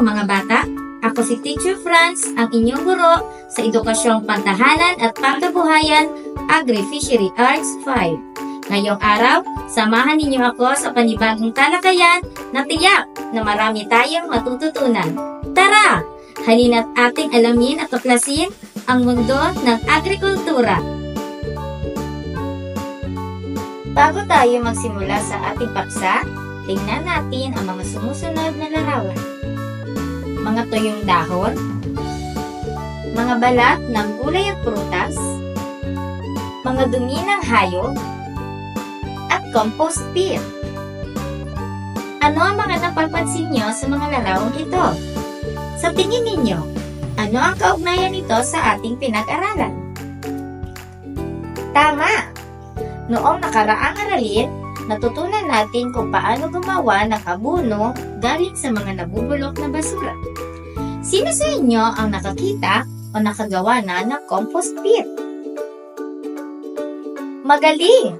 mga bata! Ako si Teacher Franz, ang inyong guro sa Edukasyong Pantahanan at Pangkabuhayan, Agri-Fishery Arts 5. Ngayong araw, samahan ninyo ako sa panibagong talakayan na tiyak na marami tayong matututunan. Tara! Halina't ating alamin at tuklasin ang mundo ng agrikultura. Bago tayo magsimula sa ating paksa, tingnan natin ang mga sumusunod na larawan. Mga tuyong dahon, mga balat ng gulay at prutas, mga dumi ng hayop, at compost pit. Ano ang mga napapansin nyo sa mga larawang ito? Sa tingin ninyo, ano ang kaugnayan nito sa ating pinag-aralan? Tama! Noong nakaraang aralin, natutunan natin kung paano gumawa ng abono galing sa mga nabubulok na basura. Sino sa inyo ang nakakita o nakagawa na ng compost pit? Magaling!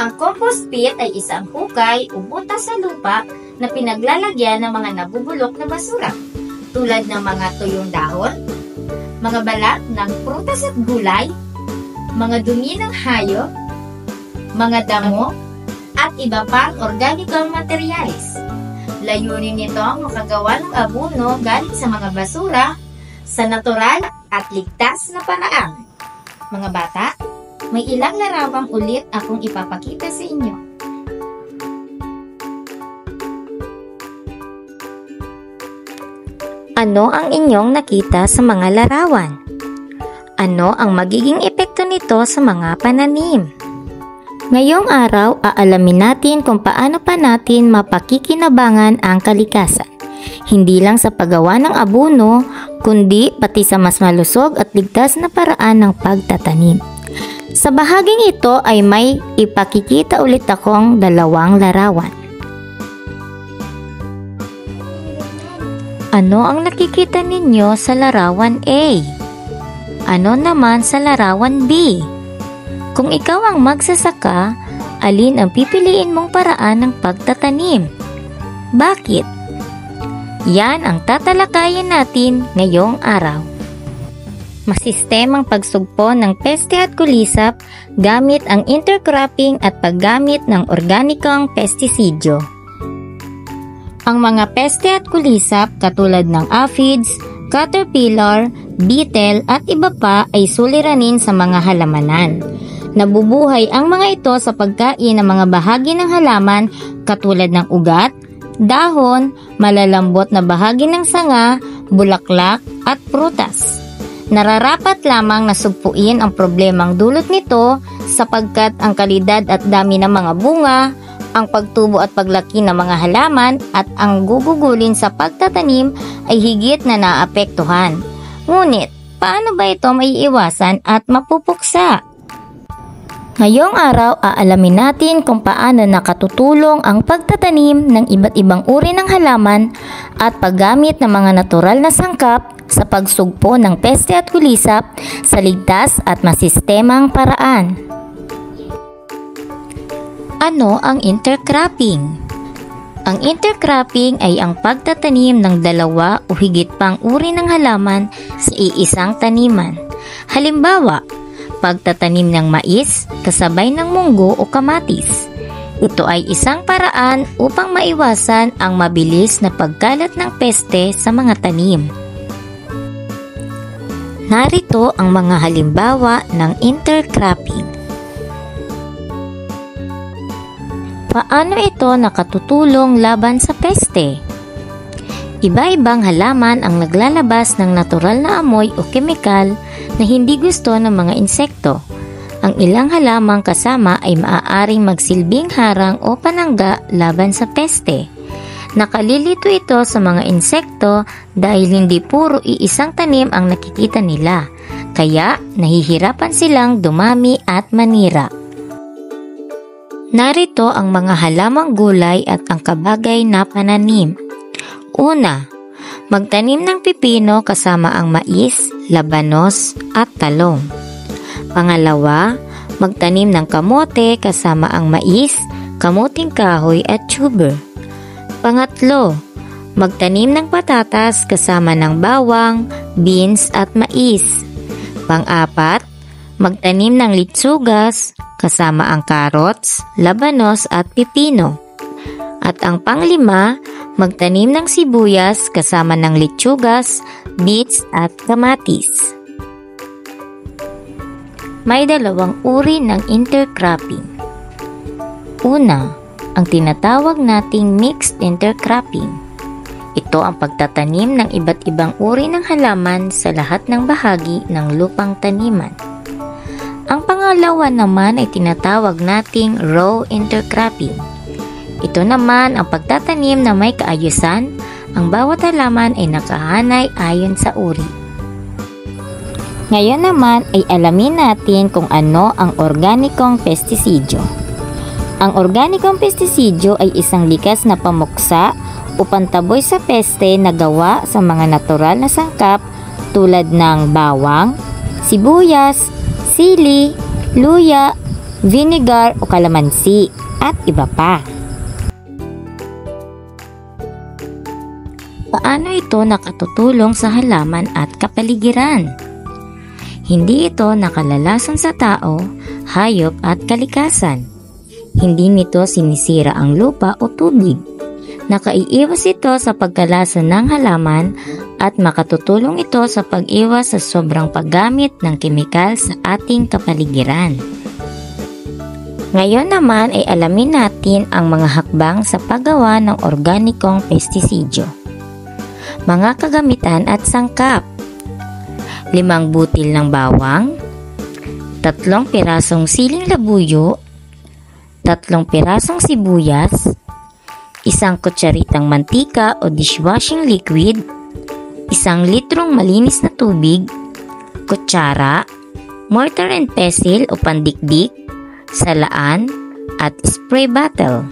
Ang compost pit ay isang hukay o butas sa lupa na pinaglalagyan ng mga nabubulok na basura tulad ng mga tuyong dahon, mga balat ng prutas at gulay, mga dumi ng hayop, mga damo, at iba pang organikong materyales. Layunin nito ang makagawa ng abono galing sa mga basura sa natural at ligtas na paraan. Mga bata, may ilang larawang ulit akong ipapakita sa inyo. Ano ang inyong nakita sa mga larawan? Ano ang magiging epekto nito sa mga pananim? Ngayong araw, aalamin natin kung paano pa natin mapakikinabangan ang kalikasan. Hindi lang sa paggawa ng abono, kundi pati sa mas malusog at ligtas na paraan ng pagtatanim. Sa bahaging ito ay may ipakikita ulit akong dalawang larawan. Ano ang nakikita ninyo sa larawan A? Ano naman sa larawan B? Kung ikaw ang magsasaka, alin ang pipiliin mong paraan ng pagtatanim? Bakit? Yan ang tatalakayin natin ngayong araw. Masistemang pagsugpo ng peste at kulisap gamit ang intercropping at paggamit ng organikong pestisidyo. Ang mga peste at kulisap katulad ng aphids, caterpillar, beetle at iba pa ay suliranin sa mga halamanan. Nabubuhay ang mga ito sa pagkain ng mga bahagi ng halaman katulad ng ugat, dahon, malalambot na bahagi ng sanga, bulaklak at prutas. Nararapat lamang na sugpuin ang problemang dulot nito sapagkat ang kalidad at dami ng mga bunga, ang pagtubo at paglaki ng mga halaman at ang gugugulin sa pagtatanim ay higit na naapektuhan. Ngunit, paano ba ito maiiwasan at mapupuksa? Ngayong araw, aalamin natin kung paano nakatutulong ang pagtatanim ng iba't ibang uri ng halaman at paggamit ng mga natural na sangkap sa pagsugpo ng peste at kulisap sa ligtas at masistemang paraan. Ano ang intercropping? Ang intercropping ay ang pagtatanim ng dalawa o higit pang uri ng halaman sa iisang taniman. Halimbawa, pagtatanim ng mais kasabay ng munggo o kamatis. Ito ay isang paraan upang maiwasan ang mabilis na pagkalat ng peste sa mga tanim. Narito ang mga halimbawa ng intercropping. Paano ito nakatutulong laban sa peste? Iba-ibang halaman ang naglalabas ng natural na amoy o kemikal na hindi gusto ng mga insekto. Ang ilang halamang kasama ay maaaring magsilbing harang o panangga laban sa peste. Nakalilito ito sa mga insekto dahil hindi puro iisang tanim ang nakikita nila, kaya nahihirapan silang dumami at manira. Narito ang mga halamang gulay at ang kabagay na pananim. Una, magtanim ng pipino kasama ang mais, labanos at talong. Pangalawa, magtanim ng kamote kasama ang mais, kamuting kahoy at tuber. Pangatlo, Magtanim ng patatas kasama ng bawang, beans at mais. Pang-apat, magtanim ng litsugas kasama ang carrots, labanos at pipino. At ang pang-lima, magtanim ng sibuyas kasama ng litsugas, beets at kamatis. May dalawang uri ng intercropping. Una, ang tinatawag nating mixed intercropping. Ito ang pagtatanim ng iba't ibang uri ng halaman sa lahat ng bahagi ng lupang taniman. Ang pangalawa naman ay tinatawag nating row intercropping. Ito naman ang pagtatanim na may kaayusan, ang bawat halaman ay nakahanay ayon sa uri. Ngayon naman ay alamin natin kung ano ang organikong pestisidyo. Ang organikong pestisidyo ay isang likas na pamuksa o pantaboy sa peste na gawa sa mga natural na sangkap tulad ng bawang, sibuyas, sili, luya, vinegar o kalamansi at iba pa. Paano ito nakatutulong sa halaman at kapaligiran? Hindi ito nakalalason sa tao, hayop at kalikasan. Hindi nito sinisira ang lupa o tubig. Nakaiiwas ito sa pagkalason ng halaman at makatutulong ito sa pag-iwas sa sobrang paggamit ng kemikal sa ating kapaligiran. Ngayon naman ay alamin natin ang mga hakbang sa paggawa ng organikong pestisidyo. Mga kagamitan at sangkap: 5 butil ng bawang, 3 pirasong siling labuyo, 3 pirasong sibuyas, 1 kutsaritang mantika o dishwashing liquid, 1 litrong malinis na tubig, kutsara, mortar and pestle o pandikdik, salaan, at spray bottle.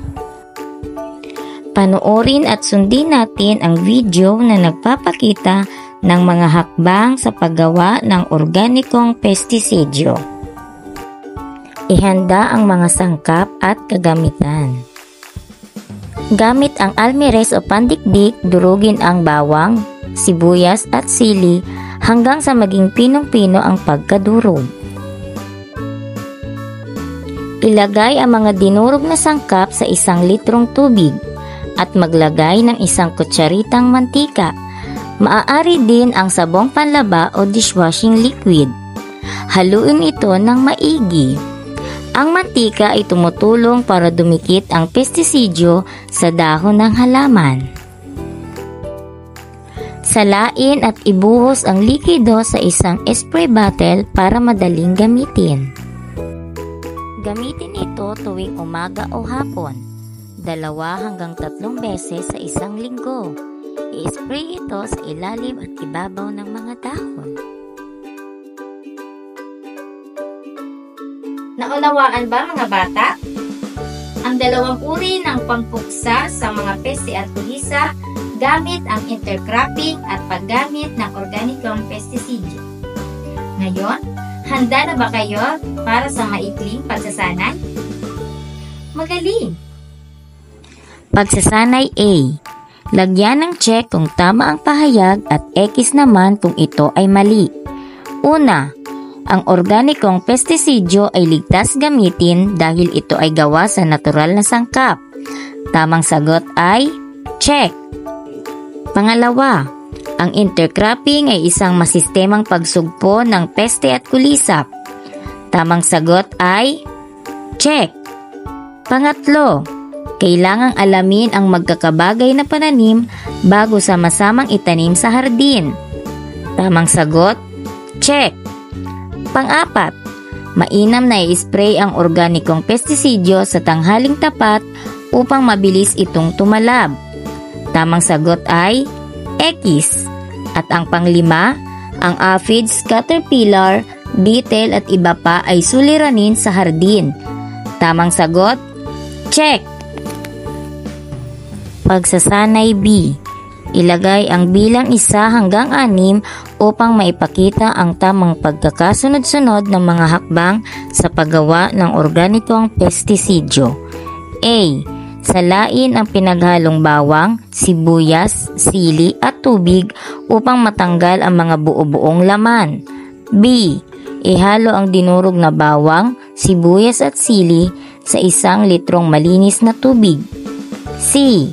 Panoorin at sundin natin ang video na nagpapakita ng mga hakbang sa paggawa ng organikong pestisidyo. Ihanda ang mga sangkap at kagamitan. Gamit ang almirez o pandikdik, durugin ang bawang, sibuyas at sili hanggang sa maging pinong-pino ang pagkadurog. Ilagay ang mga dinurog na sangkap sa 1 litrong tubig at maglagay ng 1 kutsaritang mantika. Maaari din ang sabong panlaba o dishwashing liquid. Haluin ito ng maigi. Ang mantika ay tumutulong para dumikit ang pestisidyo sa dahon ng halaman. Salain at ibuhos ang likido sa 1 spray bottle para madaling gamitin. Gamitin ito tuwing umaga o hapon, 2 hanggang 3 beses sa 1 linggo. I-spray ito sa ilalim at ibabaw ng mga dahon. Naunawaan ba mga bata? Ang 2 uri ng pampuksa sa mga peste at kulisa gamit ang intercropping at paggamit ng organikong pestisidyo. Ngayon, handa na ba kayo para sa maikling pagsasanay? Magaling! Pagsasanay A. Lagyan ng check kung tama ang pahayag at X naman kung ito ay mali. Una, ang organikong pestisidyo ay ligtas gamitin dahil ito ay gawa sa natural na sangkap. Tamang sagot ay check. Pangalawa, ang intercropping ay isang masistemang pagsugpo ng peste at kulisap. Tamang sagot ay check. Pangatlo, kailangang alamin ang magkakabagay na pananim bago sama-samang itanim sa hardin. Tamang sagot, check. Pang-apat, mainam na i-spray ang organikong pestisidyo sa tanghaling tapat upang mabilis itong tumalab. Tamang sagot ay X. At ang pang-5, ang aphids, caterpillar, beetle at iba pa ay suliranin sa hardin. Tamang sagot, check. Pagsasanay B. Ilagay ang bilang 1 hanggang 6 upang maipakita ang tamang pagkakasunod-sunod ng mga hakbang sa paggawa ng organikong pestisidyo. A. Salain ang pinaghalong bawang, sibuyas, sili at tubig upang matanggal ang mga buo-buong laman. B. Ihalo ang dinurog na bawang, sibuyas at sili sa 1 litrong malinis na tubig. C.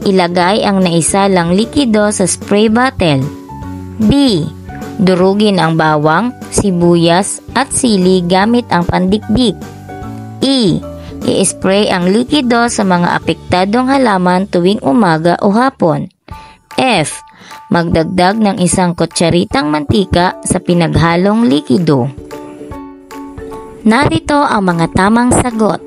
Ilagay ang naisalang likido sa spray bottle. D. Durugin ang bawang, sibuyas at sili gamit ang pandikdik. E. I-spray ang likido sa mga apektadong halaman tuwing umaga o hapon. F. Magdagdag ng 1 kutsaritang mantika sa pinaghalong likido. Narito ang mga tamang sagot.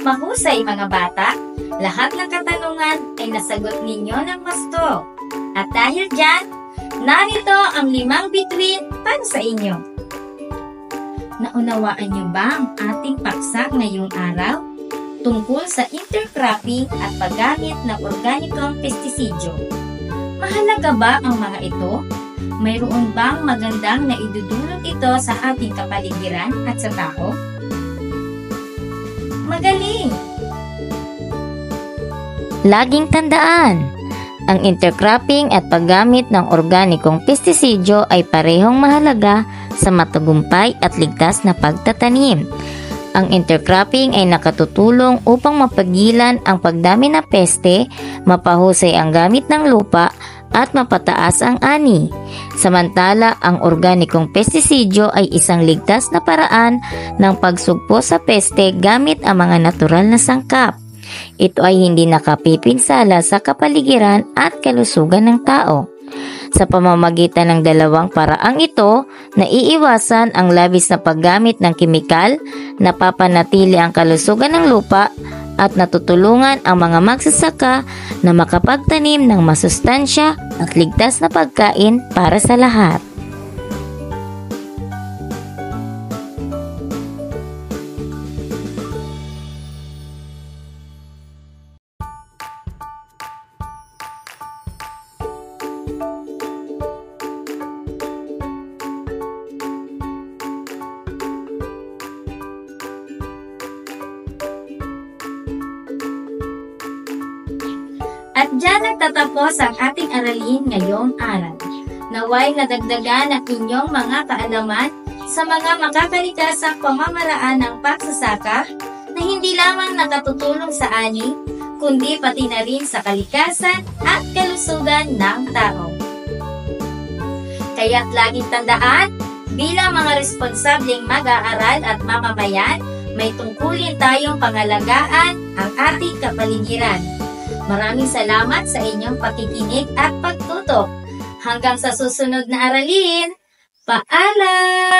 Mahusay mga bata, lahat ng katanungan ay nasagot ninyo ng gusto. At dahil dyan, narito ang 5 bituin para sa inyo. Naunawaan niyo ba ang ating paksa ngayong araw tungkol sa intercropping at paggamit ng organikong pestisidyo? Mahalaga ba ang mga ito? Mayroon bang magandang naidudulot ito sa ating kapaligiran at sa tao? Magaling! Laging tandaan, ang intercropping at paggamit ng organikong pestisidyo ay parehong mahalaga sa matagumpay at ligtas na pagtatanim. Ang intercropping ay nakatutulong upang mapagilan ang pagdami ng peste, mapahusay ang gamit ng lupa, at mapataas ang ani. Samantala, ang organikong pestisidyo ay isang ligtas na paraan ng pagsugpo sa peste gamit ang mga natural na sangkap. Ito ay hindi nakapipinsala sa kapaligiran at kalusugan ng tao. Sa pamamagitan ng dalawang paraang ito, naiiwasan ang labis na paggamit ng kemikal, napapanatili ang kalusugan ng lupa, at natutulungan ang mga magsasaka na makapagtanim ng masustansya at ligtas na pagkain para sa lahat. At dyan nagtatapos ang ating aralin ngayong araw. Naway nadagdagan ang inyong mga kaalaman sa mga makakalikasang pamamaraan ng pagsasaka na hindi lamang nakatutulong sa ani, kundi pati na rin sa kalikasan at kalusugan ng tao. Kaya't laging tandaan, bilang mga responsableng mag-aaral at mamamayan, may tungkulin tayong pangalagaan ang ating kapaligiran. Maraming salamat sa inyong pakikinig at pagtutok. Hanggang sa susunod na aralin, paalam!